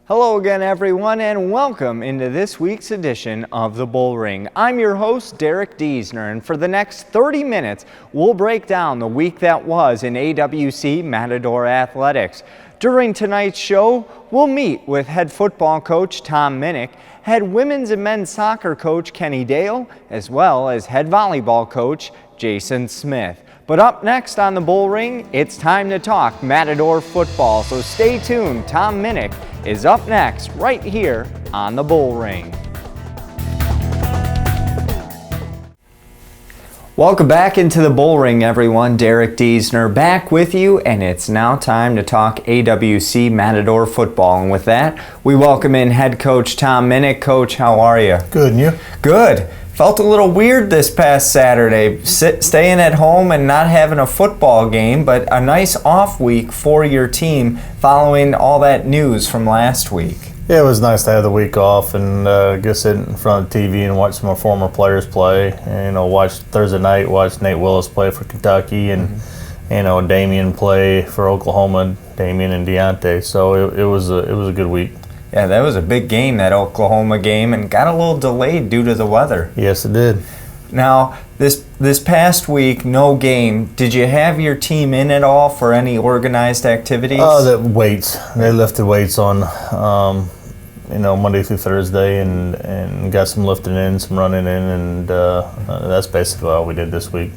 Hello again, everyone, and welcome into this week's edition of the Bullring. I'm your host, Derek Diesner, and for the next 30 minutes, we'll break down the week that was in AWC Matador Athletics. During tonight's show, we'll meet with head football coach Tom Minnick, head women's and men's soccer coach Kenny Dale, as well as head volleyball coach Jason Smith. But up next on the Bullring, it's time to talk Matador football, so stay tuned. Tom Minnick is up next right here on the Bullring. Welcome back into the Bullring, everyone. Derek Diesner back with you, and it's now time to talk AWC Matador football. And with that, we welcome in head coach Tom Minnick. Coach, how are you? Good, and you? Good. Felt a little weird this past Saturday, staying at home and not having a football game, but a nice off week for your team following all that news from last week. Yeah, it was nice to have the week off and just sit in front of the TV and watch some of our former players play. And, watch Thursday night, watch Nate Willis play for Kentucky and, Damian play for Oklahoma, Damian and Deontay. So it was a good week. Yeah, that was a big game, that Oklahoma game, and got a little delayed due to the weather. Yes, it did. Now, this past week, no game. Did you have your team in at all for any organized activities? The weights. They lifted weights on, Monday through Thursday and got some lifting in, some running in, and that's basically all we did this week.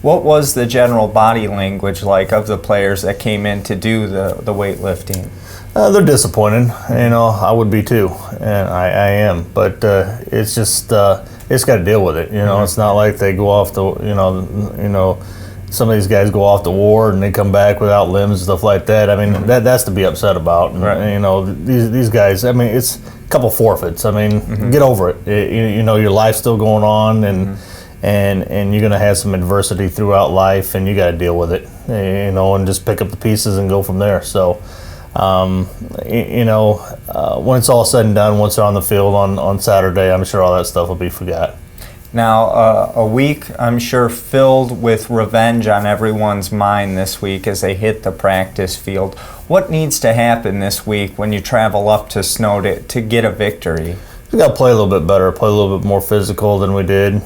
What was the general body language like of the players that came in to do the weightlifting? They're disappointed. I would be too, and I am. But it's just it's got to deal with it. It's not like they go off the some of these guys go off to war and they come back without limbs and stuff like that. I mean, that's to be upset about. And, right. These guys. I mean, it's a couple forfeits. I mean, get over it. Your life's still going on, and you're gonna have some adversity throughout life, and you got to deal with it. And just pick up the pieces and go from there. So. When it's all said and done, once they're on the field on Saturday, I'm sure all that stuff will be forgot. Now, a week, I'm sure, filled with revenge on everyone's mind this week as they hit the practice field. What needs to happen this week when you travel up to Snow to get a victory? We got to play a little bit better, play a little bit more physical than we did.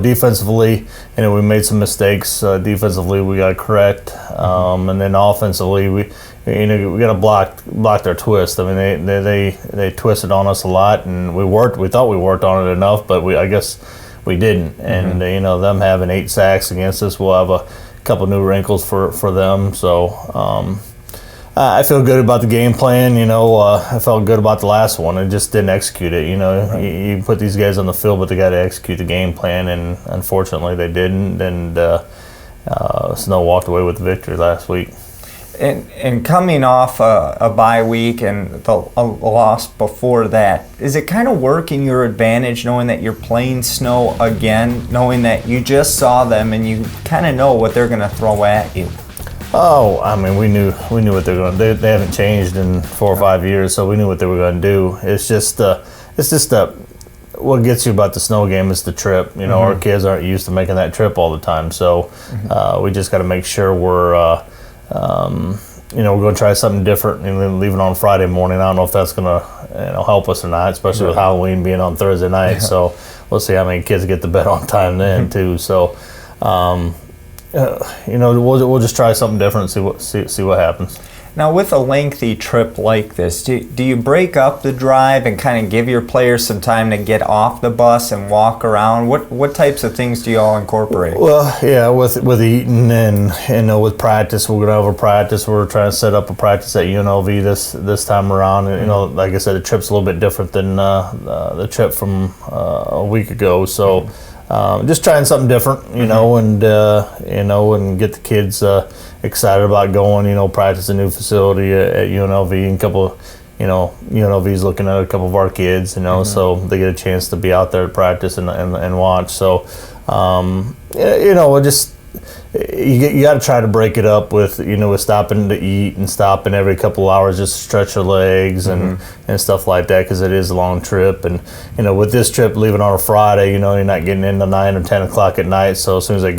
Defensively, we made some mistakes. Defensively, we got to correct. And then offensively, we got to block their twist. I mean, they twisted on us a lot, and we thought we worked on it enough, but I guess we didn't. And, them having 8 sacks against us, we'll have a couple new wrinkles for them. So, I feel good about the game plan. I felt good about the last one. I just didn't execute it. Right. You put these guys on the field, but they got to execute the game plan, and unfortunately they didn't. And Snow walked away with the victory last week. And coming off a bye week and a loss before that, is it kind of work in your advantage knowing that you're playing Snow again, knowing that you just saw them and you kind of know what they're going to throw at you? Oh, I mean, we knew what they were going to do. They haven't changed in 4 or 5 years, so we knew what they were going to do. It's just what gets you about the Snow game is the trip. Our kids aren't used to making that trip all the time, so we just got to make sure we're going to try something different and then leave it on Friday morning. I don't know if that's going to help us or not, especially with Halloween being on Thursday night. So we'll see how many kids get to bed on time then too. So. We'll just try something different and see what happens. Now, with a lengthy trip like this, do you break up the drive and kind of give your players some time to get off the bus and walk around? What types of things do you all incorporate? Well, yeah, with eating and with practice, we're gonna have a practice. We're trying to set up a practice at UNLV this time around. And, like I said, the trip's a little bit different than the trip from a week ago. So. Just trying something different, and get the kids excited about going, practice a new facility at UNLV, and UNLV's looking at a couple of our kids, so they get a chance to be out there to practice and watch. So, you got to try to break it up with stopping to eat and stopping every couple of hours just to stretch your legs and stuff like that, because it is a long trip. And with this trip leaving on a Friday, you're not getting into 9 or 10 o'clock at night. So as soon as they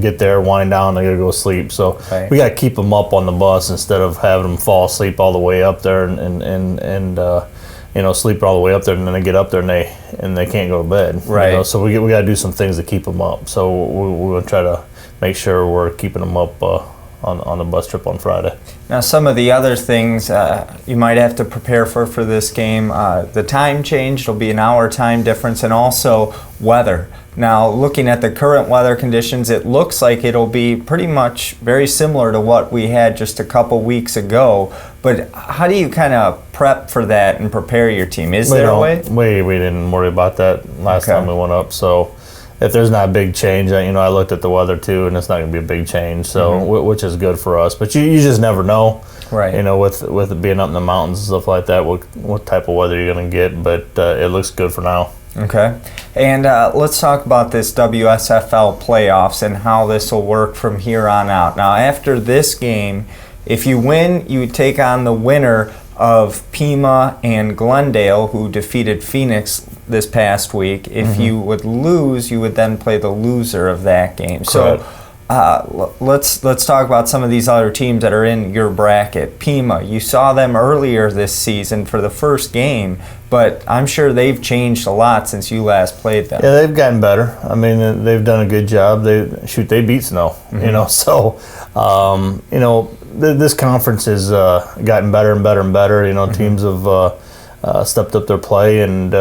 get there, wind down, they got to go sleep. So we got to keep them up on the bus instead of having them fall asleep all the way up there and sleep all the way up there, and then they get up there and they can't go to bed. Right. So we got to do some things to keep them up. So we're going to try to make sure we're keeping them up on the bus trip on Friday. Now, some of the other things you might have to prepare for this game, the time change, it'll be an hour time difference, and also weather. Now, looking at the current weather conditions, it looks like it'll be pretty much very similar to what we had just a couple weeks ago. But how do you kind of prep for that and prepare your team? Is there a way? We didn't worry about that last time we went up. So if there's not a big change, I looked at the weather too, and it's not going to be a big change. So which is good for us. But you just never know. Right. With it being up in the mountains and stuff like that, what type of weather you're going to get. But it looks good for now. Okay. And let's talk about this WSFL playoffs and how this will work from here on out. Now, after this game, if you win, you would take on the winner of Pima and Glendale, who defeated Phoenix this past week. If you would lose, you would then play the loser of that game. Correct. So let's talk about some of these other teams that are in your bracket. Pima, you saw them earlier this season for the first game, but I'm sure they've changed a lot since you last played them. Yeah, they've gotten better. I mean, they've done a good job. They beat Snow. So this conference has gotten better and better and better. Teams have stepped up their play, and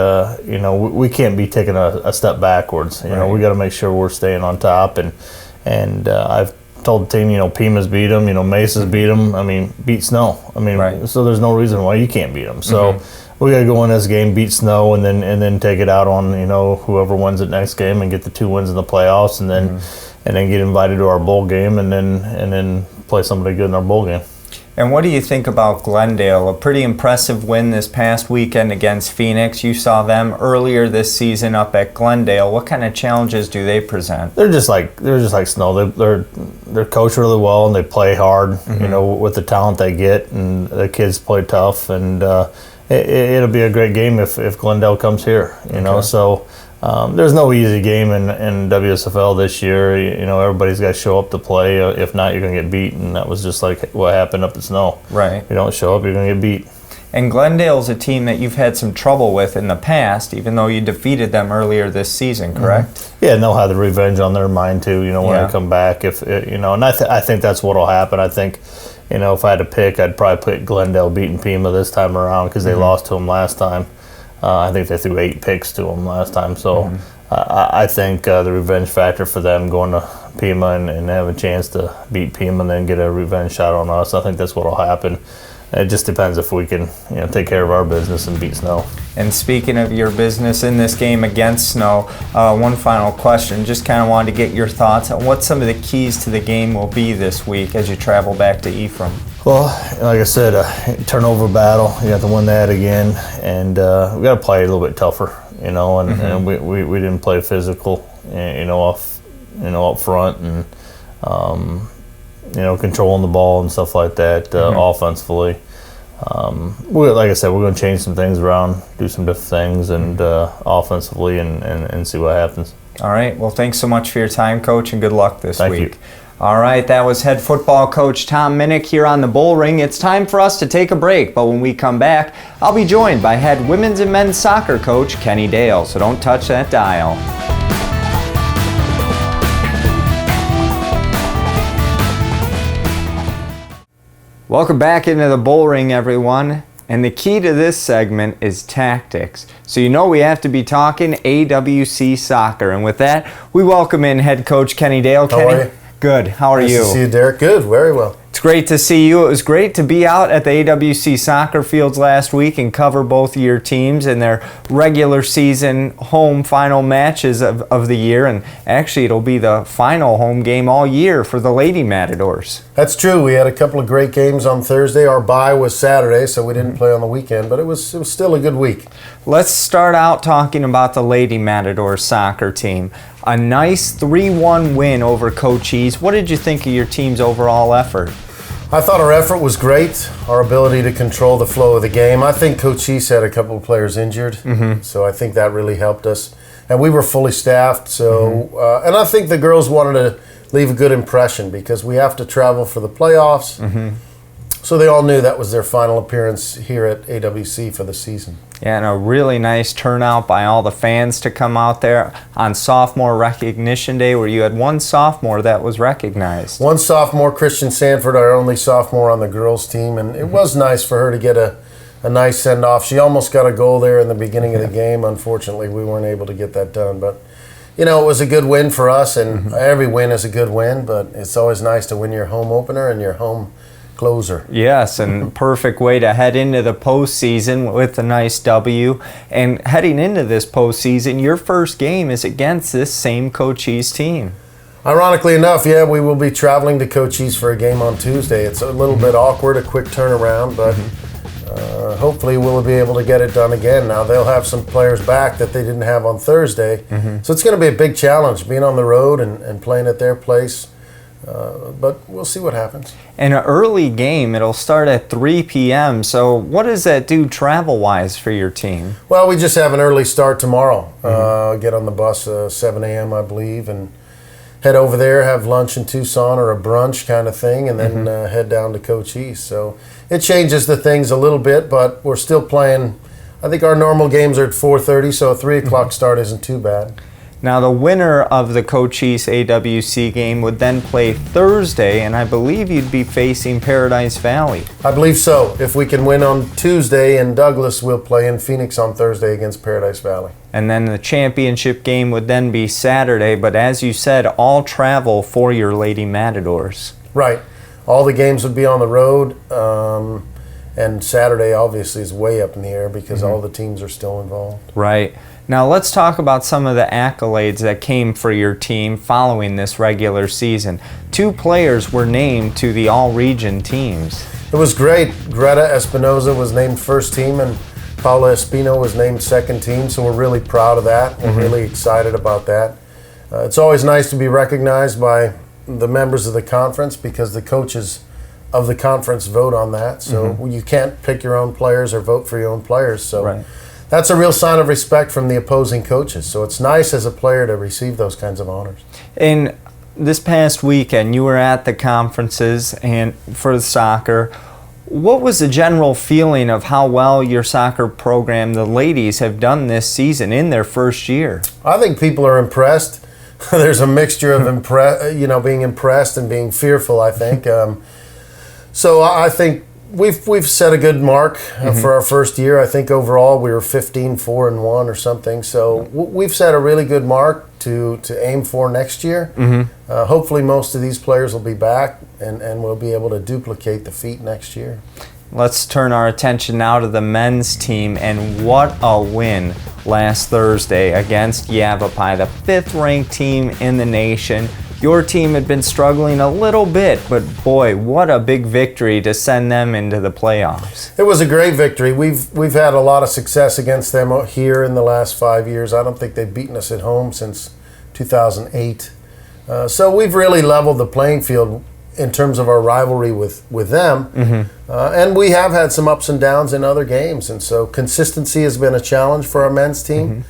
we can't be taking a step backwards. We got to make sure we're staying on top. And I've told the team, Pima's beat them, Mesa's beat them. Beat Snow. So there's no reason why you can't beat them. So we got to go in this game, beat Snow, and then take it out on whoever wins it next game and get the 2 wins in the playoffs, and then get invited to our bowl game, and then play somebody good in our bowl game. And what do you think about Glendale? A pretty impressive win this past weekend against Phoenix. You saw them earlier this season up at Glendale. What kind of challenges do they present? They're just like Snow. They're coached really well, and they play hard. With the talent they get, and the kids play tough, and it'll be a great game if Glendale comes here. So. There's no easy game in WSFL this year. Everybody's got to show up to play. If not, you're going to get beat, and that was just like what happened up at Snow. Right. If you don't show up, you're going to get beat. And Glendale's a team that you've had some trouble with in the past, even though you defeated them earlier this season, correct? Yeah, and they'll have the revenge on their mind too. When they come back, and I think that's what'll happen. I think, if I had to pick, I'd probably put Glendale beating Pima this time around because they lost to them last time. I think they threw 8 picks to them last time. So I think the revenge factor for them going to Pima and have a chance to beat Pima and then get a revenge shot on us, I think that's what will happen. It just depends if we can take care of our business and beat Snow. And speaking of your business in this game against Snow, one final question. Just kind of wanted to get your thoughts on what some of the keys to the game will be this week as you travel back to Ephraim. Well, like I said, turnover battle. You have to win that again, and we got to play a little bit tougher, And we didn't play physical, up front, and controlling the ball and stuff like that offensively. Like I said, we're going to change some things around, do some different things, and offensively, and see what happens. All right. Well, thanks so much for your time, Coach, and good luck this week. Thank you. All right, that was head football coach Tom Minnick here on the Bullring. It's time for us to take a break, but when we come back, I'll be joined by head women's and men's soccer coach Kenny Dale, so don't touch that dial. Welcome back into the Bullring, everyone. And the key to this segment is tactics. So we have to be talking AWC soccer. And with that, we welcome in head coach Kenny Dale. How are you? Good. How are you? Nice to see you, Derek. Good. Very well. It's great to see you. It was great to be out at the AWC soccer fields last week and cover both of your teams in their regular season home final matches of the year. And actually, it'll be the final home game all year for the Lady Matadors. That's true. We had a couple of great games on Thursday. Our bye was Saturday, so we didn't play on the weekend, but it was still a good week. Let's start out talking about the Lady Matadors soccer team. A nice 3-1 win over Cochise. What did you think of your team's overall effort? I thought our effort was great, our ability to control the flow of the game. I think Cochise had a couple of players injured, so I think that really helped us. And we were fully staffed, so and I think the girls wanted leave a good impression because we have to travel for the playoffs. So they all knew that was their final appearance here at AWC for the season. Yeah, and a really nice turnout by all the fans to come out there on Sophomore Recognition Day, where you had one sophomore that was recognized. One sophomore, Christian Sanford, our only sophomore on the girls' team, and it was nice for her to get a nice send-off. She almost got a goal there in the beginning of the game. Unfortunately, we weren't able to get that done, but it was a good win for us, and every win is a good win, but it's always nice to win your home opener and your home closer. Yes, and perfect way to head into the postseason with a nice W. And heading into this postseason, your first game is against this same Cochise team. Ironically enough, yeah, we will be traveling to Cochise for a game on Tuesday. It's a little bit awkward, a quick turnaround, but hopefully we'll be able to get it done again. Now, they'll have some players back that they didn't have on Thursday, so it's going to be a big challenge being on the road and playing at their place. But we'll see what happens. An early game, it'll start at 3 p.m. So what does that do travel-wise for your team? Well, we just have an early start tomorrow. Get on the bus 7 a.m., I believe, and head over there, have lunch in Tucson or a brunch kind of thing, and then head down to Cochise. So it changes the things a little bit, but we're still playing. I think our normal games are at 4:30, so a 3 o'clock start isn't too bad. Now, the winner of the Cochise AWC game would then play Thursday, and I believe you'd be facing Paradise Valley. I believe so. If we can win on Tuesday in Douglas, we'll play in Phoenix on Thursday against Paradise Valley. And then the championship game would then be Saturday, but as you said, all travel for your Lady Matadors. Right. All the games would be on the road, and Saturday obviously is way up in the air because all the teams are still involved. Right. Now let's talk about some of the accolades that came for your team following this regular season. 2 players were named to the all-region teams. It was great. Greta Espinoza was named first team and Paula Espino was named second team, so we're really proud of that. We're really excited about that. It's always nice to be recognized by the members of the conference because the coaches of the conference vote on that. So you can't pick your own players or vote for your own players. So that's a real sign of respect from the opposing coaches. So it's nice as a player to receive those kinds of honors. And this past weekend, you were at the conferences and for the soccer. What was the general feeling of how well your soccer program, the ladies, have done this season in their first year? I think people are impressed. There's a mixture of being impressed and being fearful, I think. So I think we've set a good mark for our first year. I think overall we were 15-4-1 or something. So we've set a really good mark to aim for next year. Hopefully most of these players will be back and we'll be able to duplicate the feat next year. Let's turn our attention now to the men's team, and what a win last Thursday against Yavapai, the 5th-ranked team in the nation. Your team had been struggling a little bit, but boy, what a big victory to send them into the playoffs. It was a great victory. We've had a lot of success against them here in the last 5 years. I don't think they've beaten us at home since 2008. So we've really leveled the playing field in terms of our rivalry with them. And we have had some ups and downs in other games, and so consistency has been a challenge for our men's team,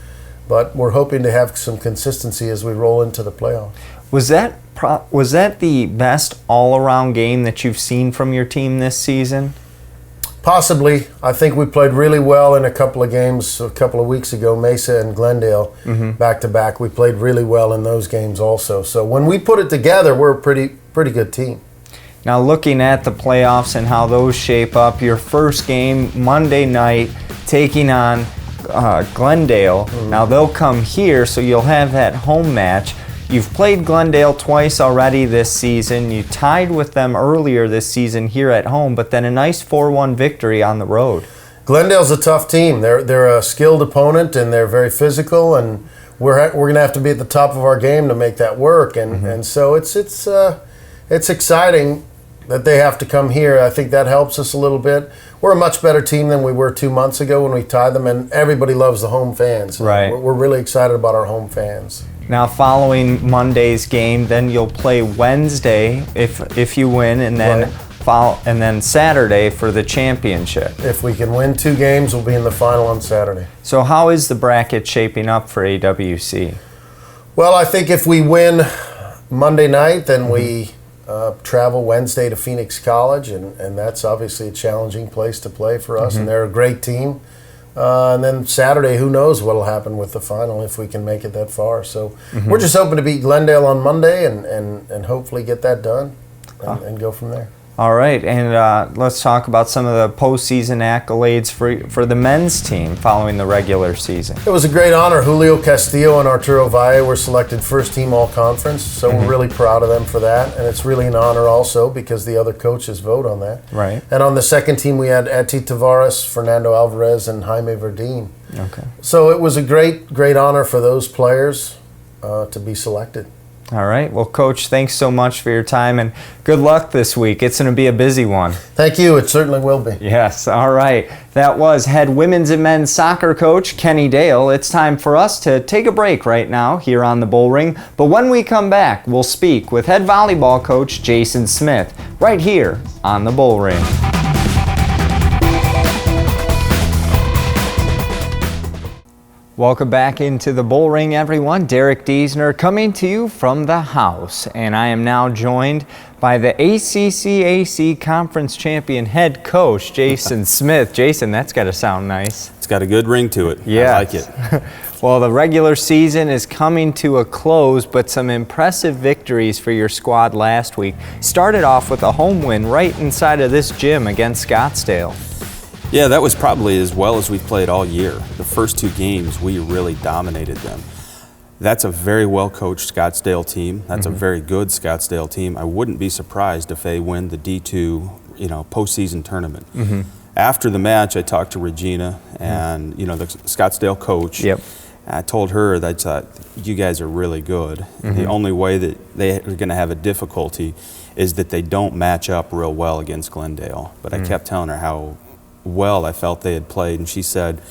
but we're hoping to have some consistency as we roll into the playoffs. Was that the best all-around game that you've seen from your team this season? Possibly. I think we played really well in a couple of games a couple of weeks ago, Mesa and Glendale, back-to-back. We played really well in those games also. So when we put it together, we're a pretty good team. Now looking at the playoffs and how those shape up, your first game Monday night taking on Glendale. Now they'll come here, so you'll have that home match. You've played Glendale twice already this season. You tied with them earlier this season here at home, but then a nice 4-1 victory on the road. Glendale's a tough team. They're a skilled opponent, and they're very physical, and we're going to have to be at the top of our game to make that work. And so it's exciting that they have to come here. I think that helps us a little bit. We're a much better team than we were 2 months ago when we tied them, and everybody loves the home fans. Right. We're really excited about our home fans. Now, following Monday's game, then you'll play Wednesday if you win, and then and then Saturday for the championship. If we can win 2 games, we'll be in the final on Saturday. So how is the bracket shaping up for AWC? Well, I think if we win Monday night, then we travel Wednesday to Phoenix College, and that's obviously a challenging place to play for us, and they're a great team. And then Saturday, who knows what will happen with the final if we can make it that far. So we're just hoping to beat Glendale on Monday and hopefully get that done and go from there. All right, and let's talk about some of the postseason accolades for the men's team following the regular season. It was a great honor. Julio Castillo and Arturo Valle were selected first team all-conference, so we're really proud of them for that. And it's really an honor also because the other coaches vote on that. Right. And on the second team, we had Ati Tavares, Fernando Alvarez, and Jaime Verdin. Okay. So it was a great honor for those players to be selected. All right. Well, Coach, thanks so much for your time, and good luck this week. It's going to be a busy one. Thank you. It certainly will be. Yes. All right. That was head women's and men's soccer coach Kenny Dale. It's time for us to take a break right now here on the Bullring. But when we come back, we'll speak with head volleyball coach Jason Smith right here on the Bullring. Welcome back into the Bullring, everyone. Derek Diesner coming to you from the house, and I am now joined by the ACCAC Conference Champion head coach Jason Smith. Jason, that's got to sound nice. It's got a good ring to it. Yes. I like it. Well, the regular season is coming to a close, but some impressive victories for your squad last week. Started off with a home win right inside of this gym against Scottsdale. Yeah, that was probably as well as we've played all year. The first two games, we really dominated them. That's a very well-coached Scottsdale team. That's a very good Scottsdale team. I wouldn't be surprised if they win the D2, postseason tournament. After the match, I talked to Regina and, the Scottsdale coach. Yep. I told her that you guys are really good. The only way that they are going to have a difficulty is that they don't match up real well against Glendale. But I kept telling her how well I felt they had played, and she said,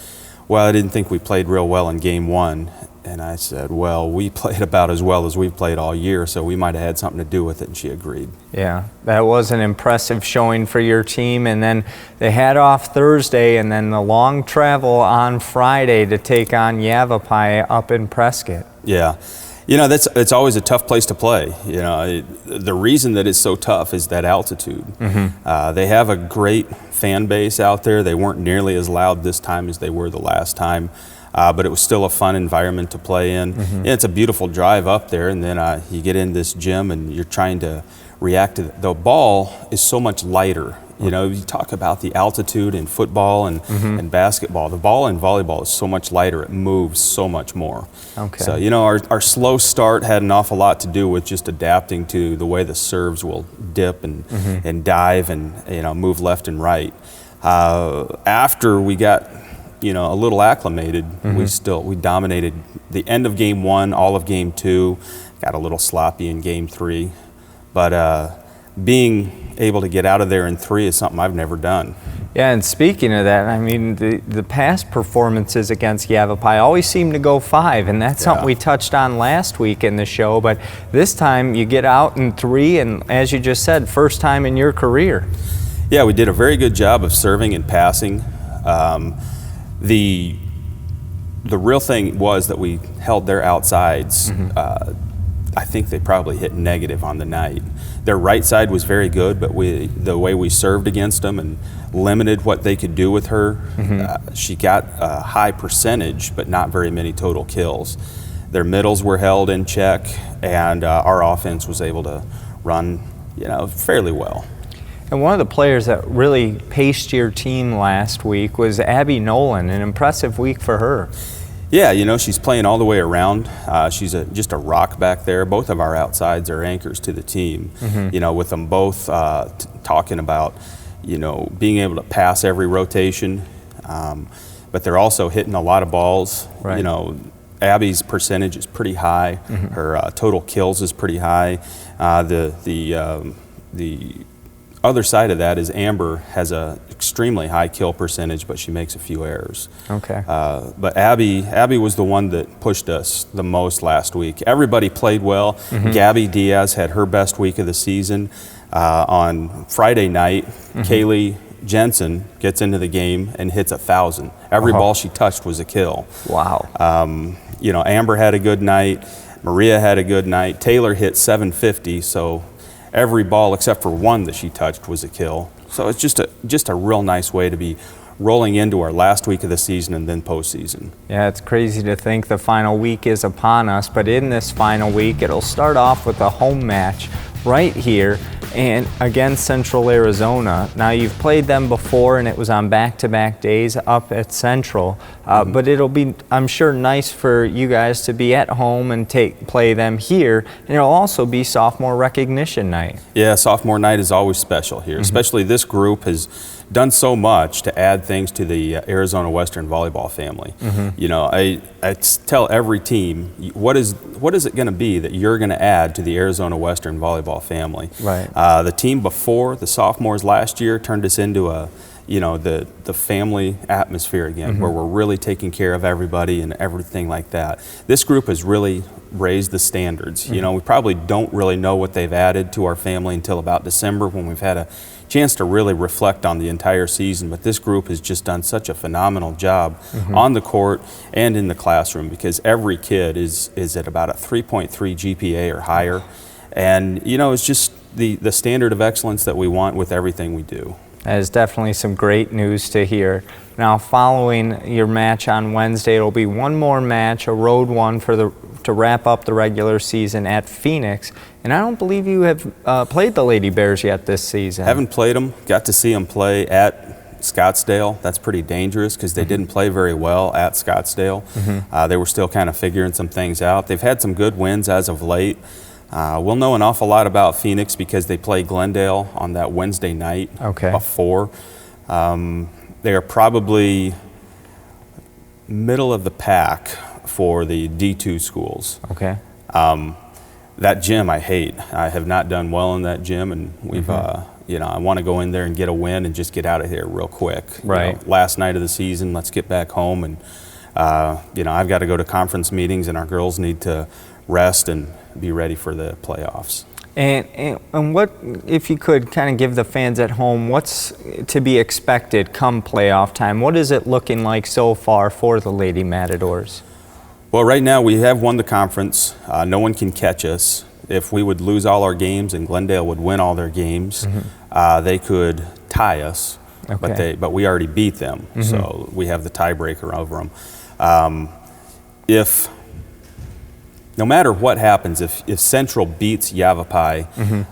well, I didn't think we played real well in game one. And I said, well, we played about as well as we've played all year, so we might have had something to do with it, and she agreed. Yeah, that was an impressive showing for your team, and then they had off Thursday and then the long travel on Friday to take on Yavapai up in Prescott. Yeah. It's always a tough place to play. The reason that it's so tough is that altitude. They have a great fan base out there. They weren't nearly as loud this time as they were the last time, but it was still a fun environment to play in. Yeah, it's a beautiful drive up there, and then you get in this gym and you're trying to react to the ball is so much lighter. You talk about the altitude in football and basketball. The ball in volleyball is so much lighter. It moves so much more. Okay. So, our slow start had an awful lot to do with just adapting to the way the serves will dip and dive and, move left and right. After we got, a little acclimated, we dominated the end of game one, all of game two, got a little sloppy in game three. But being able to get out of there in three is something I've never done. Yeah, and speaking of that, I mean, the past performances against Yavapai always seem to go five, and that's something we touched on last week in the show, but this time you get out in three, and as you just said, first time in your career. Yeah, we did a very good job of serving and passing. The real thing was that we held their outsides. I think they probably hit negative on the night. Their right side was very good, but the way we served against them and limited what they could do with her, she got a high percentage, but not very many total kills. Their middles were held in check, and our offense was able to run, fairly well. And one of the players that really paced your team last week was Abby Nolan, an impressive week for her. Yeah, she's playing all the way around. She's just a rock back there. Both of our outsides are anchors to the team. With them both talking about, being able to pass every rotation, but they're also hitting a lot of balls. Right. Abby's percentage is pretty high. Her total kills is pretty high. The other side of that is Amber has a extremely high kill percentage, but she makes a few errors. Okay. But Abby was the one that pushed us the most last week. Everybody played well. Gabby Diaz had her best week of the season. On Friday night, Kaylee Jensen gets into the game and hits 1,000. Every ball she touched was a kill. Wow. Amber had a good night. Maria had a good night. Taylor hit 750, so every ball except for one that she touched was a kill. So it's just a real nice way to be rolling into our last week of the season and then postseason. Yeah, it's crazy to think the final week is upon us, but in this final week, it'll start off with a home match right here and against Central Arizona. Now, you've played them before, and it was on back-to-back days up at Central, but it'll be, I'm sure, nice for you guys to be at home and play them here, and it'll also be sophomore recognition night. Yeah, sophomore night is always special here, especially this group has done so much to add things to the Arizona Western volleyball family. You know, I tell every team, what is it going to be that you're going to add to the Arizona Western volleyball family? Right. The team before, the sophomores last year, turned us into the family atmosphere again, where we're really taking care of everybody and everything like that. This group has really raised the standards. You know, we probably don't really know what they've added to our family until about December, when we've had a chance to really reflect on the entire season, but this group has just done such a phenomenal job on the court and in the classroom, because every kid is at about a 3.3 GPA or higher, and you know, it's just the standard of excellence that we want with everything we do. That is definitely some great news to hear. Now, following your match on Wednesday, it'll be one more match, a road one to wrap up the regular season at Phoenix. And I don't believe you have played the Lady Bears yet this season. Haven't played them. Got to see them play at Scottsdale. That's pretty dangerous because they didn't play very well at Scottsdale. They were still kind of figuring some things out. They've had some good wins as of late. We'll know an awful lot about Phoenix because they play Glendale on that Wednesday night before. They are probably middle of the pack for the D2 schools. Okay. That gym I hate. I have not done well in that gym, and we've, you know, I want to go in there and get a win and just get out of here real quick. Right. You know, last night of the season, let's get back home, and you know, I've got to go to conference meetings, and our girls need to rest and be ready for the playoffs. And what, if you could kind of give the fans at home, what's to be expected come playoff time? What is it looking like so far for the Lady Matadors? Well, right now we have won the conference. No one can catch us. If we would lose all our games and Glendale would win all their games, they could tie us, but we already beat them, so we have the tiebreaker over them. No matter what happens, if Central beats Yavapai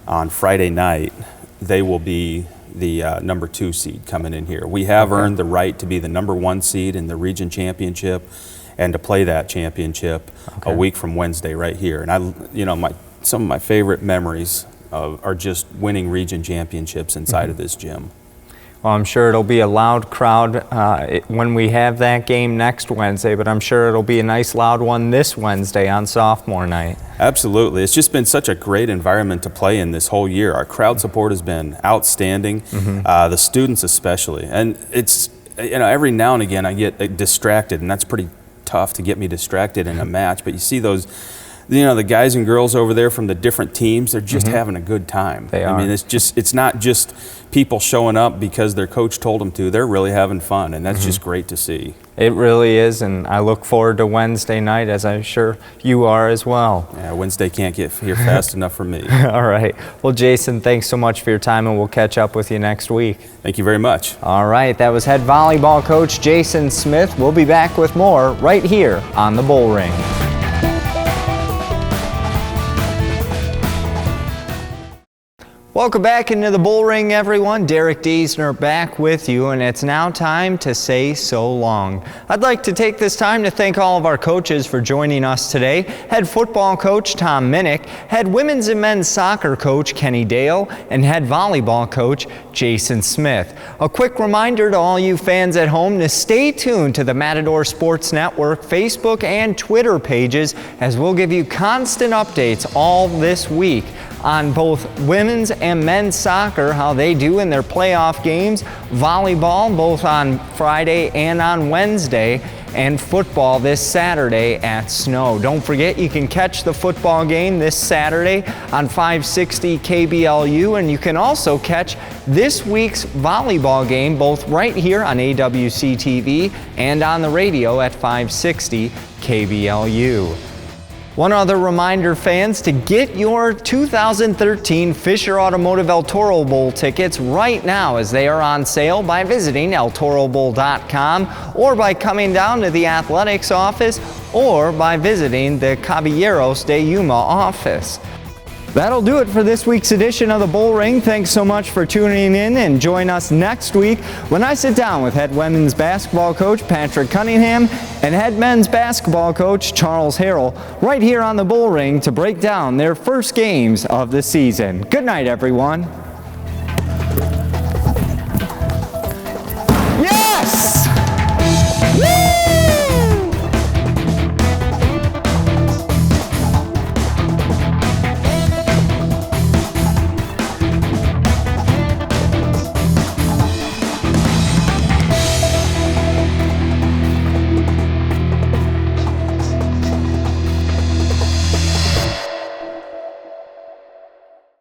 on Friday night, they will be the number 2 seed coming in here. We have earned the right to be the number 1 seed in the region championship and to play that championship a week from Wednesday right here. And you know, some of my favorite memories are just winning region championships inside of this gym. Well, I'm sure it'll be a loud crowd when we have that game next Wednesday, but I'm sure it'll be a nice loud one this Wednesday on sophomore night. Absolutely. It's just been such a great environment to play in this whole year. Our crowd support has been outstanding, the students especially. And it's, you know, every now and again I get distracted, and that's pretty tough to get me distracted in a match, but you see those, you know, the guys and girls over there from the different teams, they're just having a good time. They are. I mean, it's not just people showing up because their coach told them to. They're really having fun, and that's just great to see. It really is, and I look forward to Wednesday night, as I'm sure you are as well. Yeah, Wednesday can't get here fast enough for me. All right. Well, Jason, thanks so much for your time, and we'll catch up with you next week. Thank you very much. All right. That was head volleyball coach Jason Smith. We'll be back with more right here on the Bullring. Welcome back into the Bullring, everyone. Derek Diesner back with you, and it's now time to say so long. I'd like to take this time to thank all of our coaches for joining us today. Head football coach Tom Minnick, head women's and men's soccer coach Kenny Dale, and head volleyball coach Jason Smith. A quick reminder to all you fans at home to stay tuned to the Matador Sports Network Facebook and Twitter pages, as we'll give you constant updates all this week on both women's and men's soccer, how they do in their playoff games, volleyball both on Friday and on Wednesday, and football this Saturday at Snow. Don't forget, you can catch the football game this Saturday on 560 KBLU, and you can also catch this week's volleyball game both right here on AWC TV and on the radio at 560 KBLU. One other reminder, fans, to get your 2013 Fisher Automotive El Toro Bowl tickets right now as they are on sale by visiting eltorobowl.com or by coming down to the athletics office or by visiting the Caballeros de Yuma office. That'll do it for this week's edition of the Bullring. Thanks so much for tuning in, and join us next week when I sit down with head women's basketball coach Patrick Cunningham and head men's basketball coach Charles Harrell right here on the Bullring to break down their first games of the season. Good night, everyone.